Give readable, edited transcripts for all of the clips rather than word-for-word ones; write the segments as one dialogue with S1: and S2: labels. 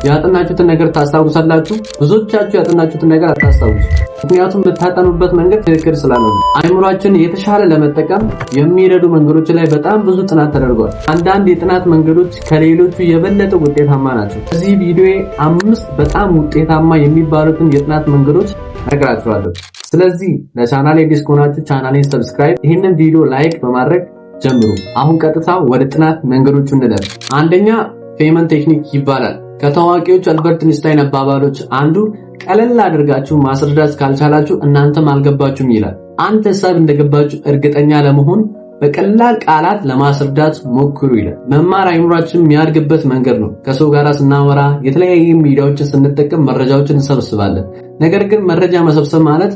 S1: ያጠናችሁትን ነገር ታስታውሳላችሁ? ብዙዎቻችሁ ያጠናችሁትን ነገር አታስታውሱ። ምክንያቱም የምታጠኑበት መንገድ ትክክል ስላልሆነ። አይምሯችን የተሻለ ለመጠቀም የሚረዱ መንገዶች ላይ በጣም ብዙ ጥናት ተደርጓል። አንዳንድ የጥናት መንገዶች ከሌሎቹ የበለጠ ውጤታማ ናቸው። በዚህ ቪዲዮ 5 በጣም ውጤታማ የሚባሉትን የጥናት መንገዶች እነግራችኋለሁ። ስለዚህ ለቻናሌ አዲስ ከሆናችሁ ቻናሌን ሰብስክራይብ፣ ይህንን ቪዲዮ ላይክ በማድረግ ጀምሩ። አሁን ቀጥታ ወደ ጥናት መንገዶቹ እንለፍ። አንደኛ ፌመን ቴክኒክ ይባላል። ከታዋቂዎች አልበርት ኢንስታይን አባባሎች አንዱ ቀለል አድርጋችሁ ማስረዳት ካልቻላችሁ እናንተም አልገባችሁም ይላል። አንድ ሐሳብ እንደገባችሁ እርግጠኛ ለመሆን በቀላል ቃላት ለማስረዳት ሞክሩ ይላል። መማር አይምሯችን የሚያድግበት መንገድ ነው። ከሰው ጋር ስናወራ የተለያዩ ሚዲያዎችን ስንጠቀም መረጃዎችን እንሰብስባለን። ነገር ግን መረጃ መሰብሰብ ማለት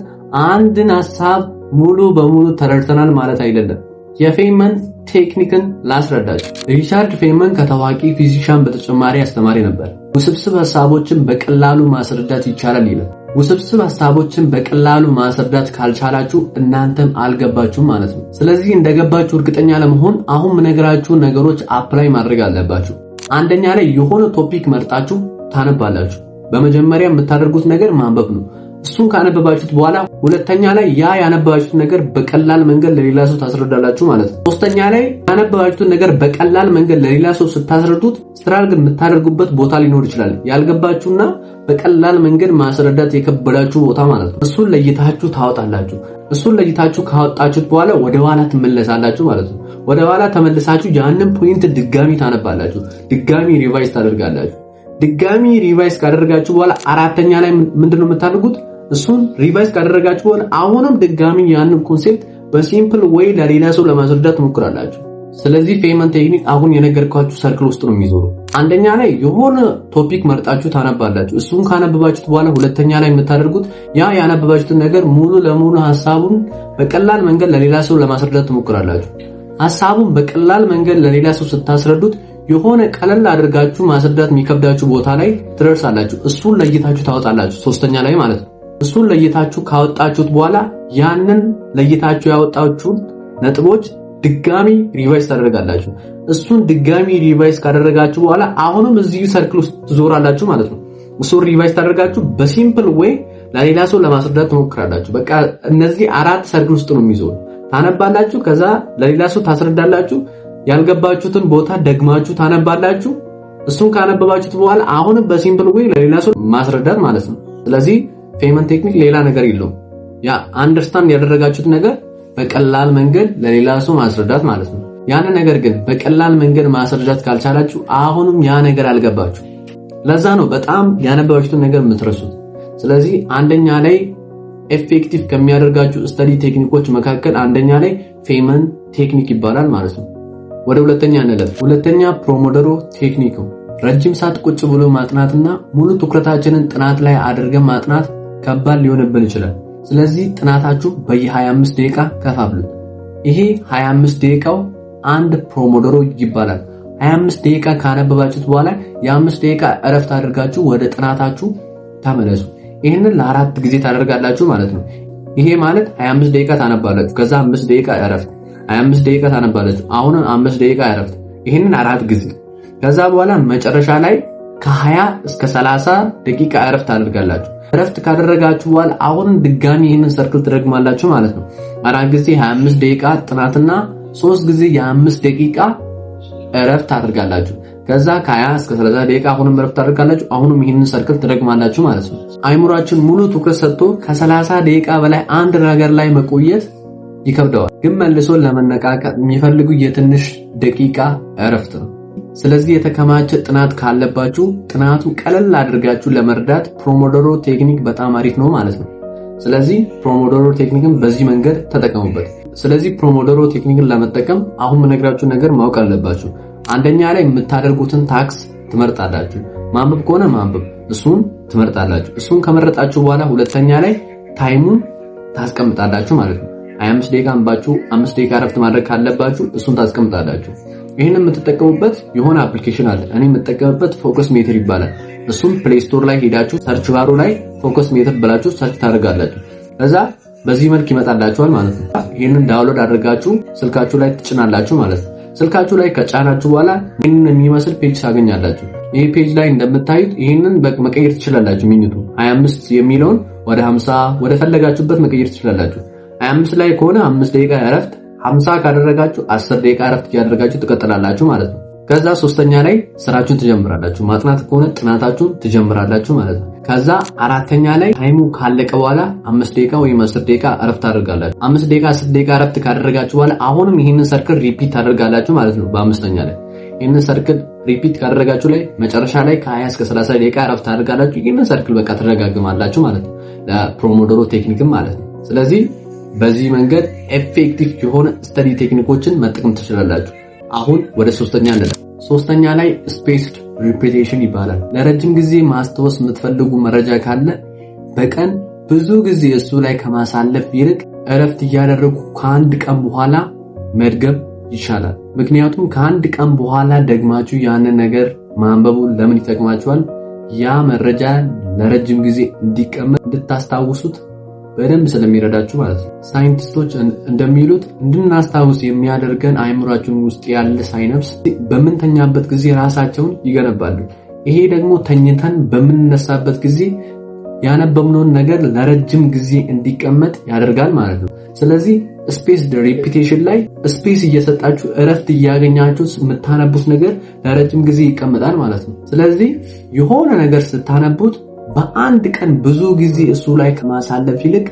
S1: አንድን ሐሳብ ሙሉ በሙሉ ተረድተናል ማለት አይደለም። የፌመን ቴክኒክን ላስረዳችሁ። ሪቻርድ ፌመን ከታዋቂ ፊዚሻን በተጨማሪ አስተማሪ ነበር። ውስብስብ ሐሳቦችን በቀላሉ ማስረዳት ይቻላል ይላል። ውስብስብ ሐሳቦችን በቀላሉ ማስረዳት ካልቻላችሁ እናንተም አልገባችሁም ማለት ነው። ስለዚህ እንደገባችሁ እርግጠኛ ለመሆን አሁን የምነግራችሁ ነገሮች አፕላይ ማድረግ አለባችሁ። አንደኛ ላይ የሆነ ቶፒክ መርጣችሁ ታነባላችሁ። በመጀመሪያ የምታደርጉት ነገር ማንበብ ነው። እሱን ካነበባችሁት በኋላ ሁለተኛ ላይ ያ ያነበባችሁት ነገር በቀላል መንገድ ለሌላ ሰው ታስረዳላችሁ ማለት ነው። ሶስተኛ ላይ ያነበባችሁት ነገር በቀላል መንገድ ለሌላ ሰው ስታስረዱት ስራ ግን የምታደርጉበት ቦታ ሊኖር ይችላል። ያልገባችሁና በቀላል መንገድ ማስረዳት የከበዳችሁ ቦታ ማለት ነው። እሱን ለይታችሁ ታወጣላችሁ። እሱን ለይታችሁ ካወጣችሁት በኋላ ወደ ኋላ ትመለሳላችሁ ማለት ነው። ወደ ኋላ ተመልሳችሁ ያንን ፖይንት ድጋሚ ታነባላችሁ። ድጋሚ ሪቫይዝ ታደርጋላችሁ። ድጋሚ ሪቫይዝ ካደረጋችሁ በኋላ አራተኛ ላይ ምንድነው የምታደርጉት? እሱን ሪቫይዝ ካደረጋችሁ በኋላ አሁንም ድጋሚ ያንን ኮንሴፕት በሲምፕል ዌይ ለሌላ ሰው ለማስረዳት ትሞክራላችሁ። ስለዚህ ፌመን ቴክኒክ አሁን የነገርኳችሁ ሰርክል ውስጥ ነው የሚዞረው። አንደኛ ላይ የሆነ ቶፒክ መርጣችሁ ታነባላችሁ። እሱን ካነበባችሁት በኋላ ሁለተኛ ላይ የምታደርጉት ያ ያነበባችሁትን ነገር ሙሉ ለሙሉ ሐሳቡን በቀላል መንገድ ለሌላ ሰው ለማስረዳት ትሞክራላችሁ። ሐሳቡን በቀላል መንገድ ለሌላ ሰው ስታስረዱት የሆነ ቀለል አድርጋችሁ ማስረዳት የሚከብዳችሁ ቦታ ላይ ትደርሳላችሁ። እሱን ለይታችሁ ታወጣላችሁ። ሶስተኛ ላይ ማለት ነው። እሱን ለይታችሁ ካወጣችሁት በኋላ ያንን ለይታችሁ ያወጣችሁት ነጥቦች ድጋሚ ሪቫይዝ ታደርጋላችሁ። እሱን ድጋሚ ሪቫይዝ ካደረጋችሁ በኋላ አሁንም እዚሁ ሰርክል ውስጥ ትዞራላችሁ ማለት ነው። እሱን ሪቫይዝ ታደርጋችሁ በሲምፕል ዌይ ለሌላ ሰው ለማስረዳት ትሞክራላችሁ። በቃ እነዚህ 4 ሰርክል ውስጥ ነው የሚዞሩ። ታነባላችሁ፣ ከዛ ለሌላ ሰው ታስረዳላችሁ። ያልገባችሁትን ቦታ ደግማችሁ ታነባላችሁ። እሱን ካነበባችሁት በኋላ አሁንም በሲምፕል ዌይ ለሌላ ሰው ማስረዳት ማለት ነው። ስለዚህ ፌመን ቴክኒክ ሌላ ነገር የለውም። ያ አንደርስታንድ ያደረጋችሁት ነገር በቀላል መንገድ ለሌላ ሰው ማስረዳት ማለት ነው። ያን ነገር ግን በቀላል መንገድ ማስረዳት ካልቻላችሁ አሁንም ያ ነገር አልገባችሁ። ለዛ ነው በጣም ያነበባችሁትን ነገር የምትረሱት። ስለዚህ አንደኛ ላይ ኤፌክቲቭ ከሚያደርጋችሁ ስተዲ ቴክኒኮች መካከል አንደኛ ላይ ፌመን ቴክኒክ ይባላል ማለት ነው። ወደ ሁለተኛ እንለፍ። ሁለተኛ ፖሞዶሮ ቴክኒክ ነው። ረጅም ሰዓት ቁጭ ብሎ ማጥናትና ሙሉ ትኩረታችንን ጥናት ላይ አድርገን ማጥናት ከባድ ሊሆንብን ይችላል። ስለዚህ ጥናታችሁ በየ25 ደቂቃ ከፋፍሉት። ይሄ 25 ደቂቃው አንድ ፖሞዶሮ ይባላል። 25 ደቂቃ ካነበባችሁት በኋላ የ5 ደቂቃ እረፍት አድርጋችሁ ወደ ጥናታችሁ ተመለሱ። ይሄንን ለ4 ጊዜ ታደርጋላችሁ ማለት ነው። ይሄ ማለት 25 ደቂቃ ታነባላችሁ፣ ከዛ 5 ደቂቃ እረፍት፣ 25 ደቂቃ ታነባላችሁ፣ አሁን 5 ደቂቃ እረፍት። ይሄንን 4 ጊዜ። ከዛ በኋላ መጨረሻ ላይ ከ20 እስከ 30 ደቂቃ እረፍት ታደርጋላችሁ። እረፍት ካደረጋችሁ በኋላ አሁን ድጋሚ ይሄንን ሰርክል ትደግማላችሁ ማለት ነው። 4 ጊዜ 25 ደቂቃ ጥናትና 3 ጊዜ የ5 ደቂቃ እረፍት ታደርጋላችሁ። ከዛ ከ20 እስከ 30 ደቂቃ አሁንም እረፍት ታደርጋላችሁ። አሁንም ይሄንን ሰርክል ትደግማላችሁ ማለት ነው። አይምሯችን ሙሉ ትኩረት ሰጥቶ ከ30 ደቂቃ በላይ አንድ ነገር ላይ መቆየት ይከብደዋል። ግን መልሶ ለመነቃቃት የሚፈልጉ የትንሽ ደቂቃ እረፍት ነው። ስለዚህ የተከማቸ ጥናት ካለባችሁ ጥናቱ ቀለል አድርጋችሁ ለመርዳት ፖሞዶሮ ቴክኒክ በጣም አሪፍ ነው ማለት ነው። ስለዚህ ፖሞዶሮ ቴክኒክን በዚህ መንገድ ተጠቀሙበት። ስለዚህ ፖሞዶሮ ቴክኒክን ለመጠቀም አሁን የምነግራችሁ ነገር ማወቅ አለባችሁ። አንደኛ ላይ የምታደርጉትን ታክስ ትመርጣላችሁ። ማንበብ ከሆነ ማንበብ፣ እሱን ትመርጣላችሁ። እሱን ከመረጣችሁ በኋላ ሁለተኛ ላይ ታይሙን ታስቀምጣላችሁ ማለት ነው። 25 ደቂቃ አንባችሁ 5 ደቂቃ እረፍት ማድረግ ካለባችሁ እሱን ታስቀምጣላችሁ። ይሄን የምትጠቀሙበት የሆነ አፕሊኬሽን አለ። እኔ የምጠቀምበት ፎከስ ሜትር ይባላል። እሱም ፕሌይ ስቶር ላይ ሄዳችሁ ሰርች ባሩ ላይ ፎከስ ሜትር ብላችሁ ሰርች ታደርጋላችሁ። ከዛ በዚህ መልክ ይመጣላችኋል ማለት ነው። ይሄንን ዳውንሎድ አድርጋችሁ ስልካችሁ ላይ ትጭናላችሁ ማለት ነው። ስልካችሁ ላይ ከጫናችሁ በኋላ ይሄንን የሚመስል ፔጅ ታገኛላችሁ። ይሄ ፔጅ ላይ እንደምታዩት ይሄንን መቀየር ትችላላችሁ። ሚኒቱ 25 የሚለውን ወደ 50 ወደ ፈለጋችሁበት መቀየር ትችላላችሁ። 25 ላይ ከሆነ 5 ደቂቃ እረፍት፣ 50 ካደረጋችሁ 10 ደቂቃ እረፍት ያደርጋችሁ ትቀጥላላችሁ ማለት ነው። ከዛ ሶስተኛ ላይ ስራችሁን ትጀምራላችሁ። ማጥናት ከሆነ ጥናታችሁን ትጀምራላችሁ ማለት ነው። ከዛ አራተኛ ላይ ታይሙ ካለቀ በኋላ 5 ደቂቃ ወይም 10 ደቂቃ እረፍት ታደርጋላችሁ። 5 ደቂቃ 10 ደቂቃ እረፍት ካደረጋችሁ በኋላ አሁንም ይሄንን ሰርክል ሪፒት ታደርጋላችሁ ማለት ነው። በአምስተኛ ላይ ይሄንን ሰርክል ሪፒት ካደረጋችሁ ላይ መጨረሻ ላይ ከ20 እስከ 30 ደቂቃ እረፍት ታደርጋላችሁ። ይሄንን ሰርክል በቃ ትደጋግማላችሁ ማለት ነው። ለፖሞዶሮ ቴክኒክም ማለት ነው። ስለዚህ በዚህ መንገድ ኤፌክቲቭ የሆነ ስተዲ ቴክኒኮችን መጠቀም ትችላላችሁ። አሁን ወደ ሶስተኛ ላይ ስፔስድ ሪፒቴሽን ይባላል። ለረጅም ጊዜ ማስታወስ የምትፈልጉ መረጃ ካለ በቀን ብዙ ጊዜ እሱ ላይ ከማሳለፍ ይልቅ እረፍት እያደረጉ ከአንድ ቀን በኋላ መድገም ይሻላል። ምክንያቱም ከአንድ ቀን በኋላ ደግማችሁ ያንን ነገር ማንበቡ ለምን ይጠቅማችኋል? ያ መረጃ ለረጅም ጊዜ እንዲቀመጥ እንድታስታውሱት በደንብ ስለሚረዳችሁ ማለት ነው። ሳይንቲስቶች እንደሚሉት እንድናስታውስ የሚያደርገን አእምሯችን ውስጥ ያለ ሳይነፕስ በምንተኛበት ጊዜ ራሳቸውን ይገነባሉ። ይሄ ደግሞ ተኝተን በምንነሳበት ጊዜ ያነበብነውን ነገር ለረጅም ጊዜ እንዲቀመጥ ያደርጋል ማለት ነው። ስለዚህ ስፔስድ ሪፒቴሽን ላይ ስፔስ እየሰጣችሁ እረፍት እያገኛችሁ የምታነቡት ነገር ለረጅም ጊዜ ይቀመጣል ማለት ነው። ስለዚህ የሆነ ነገር ስታነቡት በአንድ ቀን ብዙ ጊዜ እሱ ላይ ከማሳለፍ ይልቅ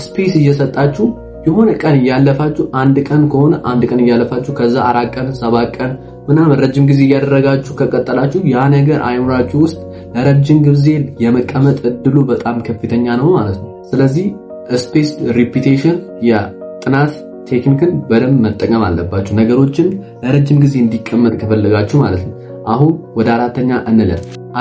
S1: ስፔስ እየሰጣችሁ የሆነ ቀን እያለፋችሁ አንድ ቀን ከሆነ አንድ ቀን እያለፋችሁ ከዛ 4 ቀን 7 ቀን ምናምን ረጅም ጊዜ እያደረጋችሁ ከቀጠላችሁ ያ ነገር አእምሯችሁ ውስጥ ለረጅም ጊዜ የመቀመጥ እድሉ በጣም ከፍተኛ ነው ማለት ነው። ስለዚህ ስፔስ ሪፒቴሽን የጥናት ቴክኒክን በደንብ መጠቀም አለባችሁ፣ ነገሮችን ለረጅም ጊዜ እንዲቀመጥ ከፈለጋችሁ ማለት ነው። አሁን ወደ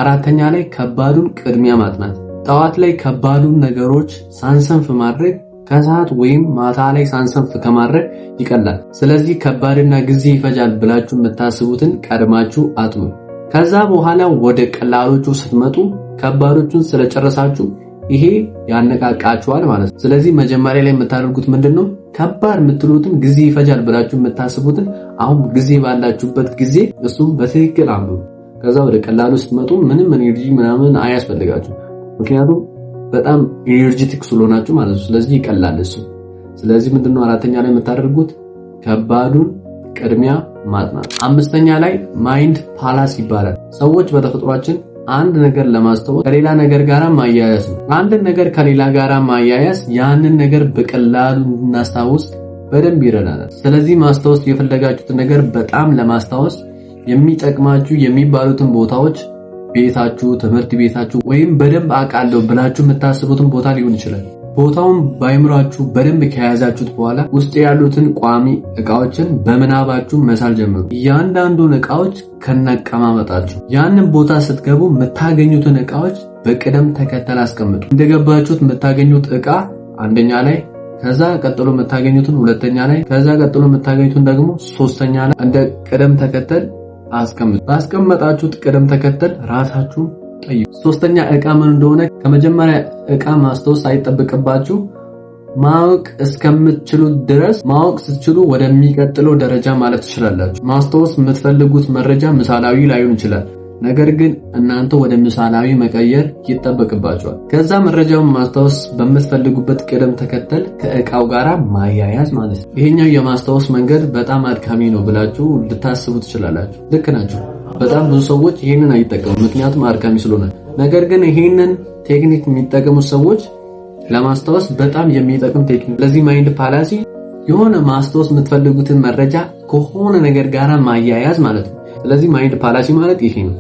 S1: አራተኛ ላይ ከባዱን ቅድሚያ ማጥናት። ጠዋት ላይ ከባዱን ነገሮች ሳንሰንፍ ማድረግ ከሰዓት ወይም ማታ ላይ ሳንሰንፍ ከማድረግ ይቀላል። ስለዚህ ከባድና ጊዜ ይፈጃል ብላችሁ የምታስቡትን ቀድማችሁ አጥኑ። ከዛ በኋላ ወደ ቀላሎቹ ስትመጡ ከባዶቹን ስለጨረሳችሁ ይሄ ያነቃቃችኋል ማለት ነው። ስለዚህ መጀመሪያ ላይ የምታደርጉት ምንድነው? ከባድ የምትሉትን ጊዜ ይፈጃል ብላችሁ የምታስቡትን አሁን ጊዜ ባላችሁበት ጊዜ እሱም በትክክል አንብቡ። ከዛ ወደ ቀላሉ ስትመጡ ምንም ኤነርጂ ምናምን አያስፈልጋችሁ፣ ምክንያቱም በጣም ኤነርጂቲክ ስለሆናችሁ ማለት ነው። ስለዚህ ይቀላል እሱ። ስለዚህ ምንድነው አራተኛ ላይ የምታደርጉት? ከባዱን ቅድሚያ ማጥናት። አምስተኛ ላይ ማይንድ ፓላስ ይባላል። ሰዎች በተፈጥሯችን አንድ ነገር ለማስተዋል ከሌላ ነገር ጋር ማያያዝ ነው። አንድ ነገር ከሌላ ጋር ማያያዝ ያንን ነገር በቀላሉ እንድናስታውስ በደንብ ይረዳናል። ስለዚህ ማስታወስ የፈለጋችሁት ነገር በጣም ለማስታወስ የሚጠቅማችሁ የሚባሉትን ቦታዎች ቤታችሁ፣ ትምህርት ቤታችሁ ወይም በደንብ አውቃለሁ ብላችሁ የምታስቡትን ቦታ ሊሆን ይችላል። ቦታውን በአእምሯችሁ በደንብ ከያዛችሁት በኋላ ውስጥ ያሉትን ቋሚ ዕቃዎችን በምናባችሁ መሳል ጀምሩ። እያንዳንዱን ዕቃዎች ከነቀማመጣቸው ያንን ቦታ ስትገቡ የምታገኙትን ዕቃዎች በቅደም ተከተል አስቀምጡ። እንደገባችሁት የምታገኙት ዕቃ አንደኛ ላይ፣ ከዛ ቀጥሎ የምታገኙትን ሁለተኛ ላይ፣ ከዛ ቀጥሎ የምታገኙትን ደግሞ ሶስተኛ ላይ እንደ ቅደም ተከተል አስቀምጡ። ባስቀመጣችሁት ቅደም ተከተል ራሳችሁ ጠይቁ። ሶስተኛ ዕቃ ምን እንደሆነ ከመጀመሪያ ዕቃ ማስታወስ ሳይጠበቅባችሁ ማወቅ እስከምትችሉ ድረስ ማወቅ ስትችሉ ወደሚቀጥለው ደረጃ ማለት ትችላላችሁ። ማስታወስ የምትፈልጉት መረጃ ምሳሌያዊ ላይሆን ይችላል፣ ነገር ግን እናንተ ወደ ምሳሌያዊ መቀየር ይጠበቅባችኋል። ከዛ መረጃውን ማስታወስ በምትፈልጉበት ቅደም ተከተል ከዕቃው ጋራ ማያያዝ ማለት ነው። ይሄኛው የማስታወስ መንገድ በጣም አድካሚ ነው ብላችሁ ልታስቡ ትችላላችሁ። ልክ ናችሁ። በጣም ብዙ ሰዎች ይሄንን አይጠቀሙም፣ ምክንያቱም አድካሚ ስለሆነ። ነገር ግን ይሄንን ቴክኒክ የሚጠቀሙ ሰዎች ለማስታወስ በጣም የሚጠቅም ቴክኒክ። ለዚህ ማይንድ ፓላሲ የሆነ ማስታወስ የምትፈልጉትን መረጃ ከሆነ ነገር ጋራ ማያያዝ ማለት ነው። ስለዚህ ማይንድ ፓላሲ ማለት ይሄ ነው።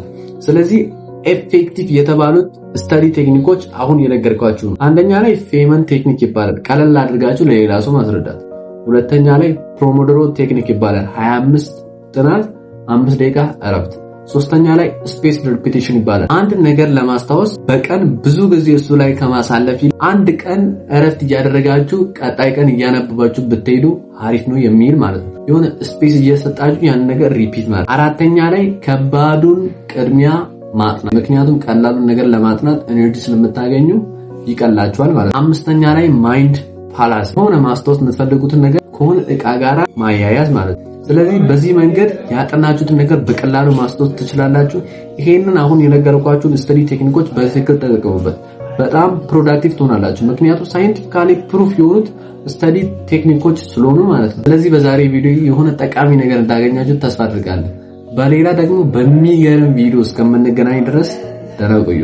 S1: ስለዚህ ኤፌክቲቭ የተባሉት ስተዲ ቴክኒኮች አሁን የነገርኳችሁ ነው። አንደኛ ላይ ፌመን ቴክኒክ ይባላል፣ ቀለል አድርጋችሁ ለሌላ ሰው ማስረዳት። ሁለተኛ ላይ ፖሞዶሮ ቴክኒክ ይባላል፣ 25 ጥናት 5 ደቂቃ እረፍት። ሶስተኛ ላይ ስፔስድ ሪፒቴሽን ይባላል። አንድ ነገር ለማስታወስ በቀን ብዙ ጊዜ እሱ ላይ ከማሳለፍ አንድ ቀን እረፍት እያደረጋችሁ ቀጣይ ቀን እያነበባችሁ ብትሄዱ አሪፍ ነው የሚል ማለት ነው። የሆነ ስፔስ እየሰጣችሁ ያን ነገር ሪፒት ማለት። አራተኛ ላይ ከባዱን ቅድሚያ ማጥናት፣ ምክንያቱም ቀላሉን ነገር ለማጥናት ኤነርጂ ስለምታገኙ ይቀላችኋል ማለት ነው። አምስተኛ ላይ ማይንድ ፓላስ፣ ሆነ ማስታወስ የምትፈልጉትን ነገር ከሆነ ዕቃ ጋራ ማያያዝ ማለት ነው። ስለዚህ በዚህ መንገድ ያጠናችሁትን ነገር በቀላሉ ማስታወስ ትችላላችሁ። ይሄንን አሁን የነገርኳችሁን ስተዲ ቴክኒኮች በትክክል ተጠቀሙበት። በጣም ፕሮዳክቲቭ ትሆናላችሁ። ምክንያቱም ሳይንቲፊካሊ ፕሩፍ የሆኑት ስተዲ ቴክኒኮች ስለሆኑ ማለት ነው። ስለዚህ በዛሬ ቪዲዮ የሆነ ጠቃሚ ነገር እንዳገኛችሁ ተስፋ አድርጋለሁ። በሌላ ደግሞ በሚገርም ቪዲዮ እስከምንገናኝ ድረስ ደህና ቆዩ።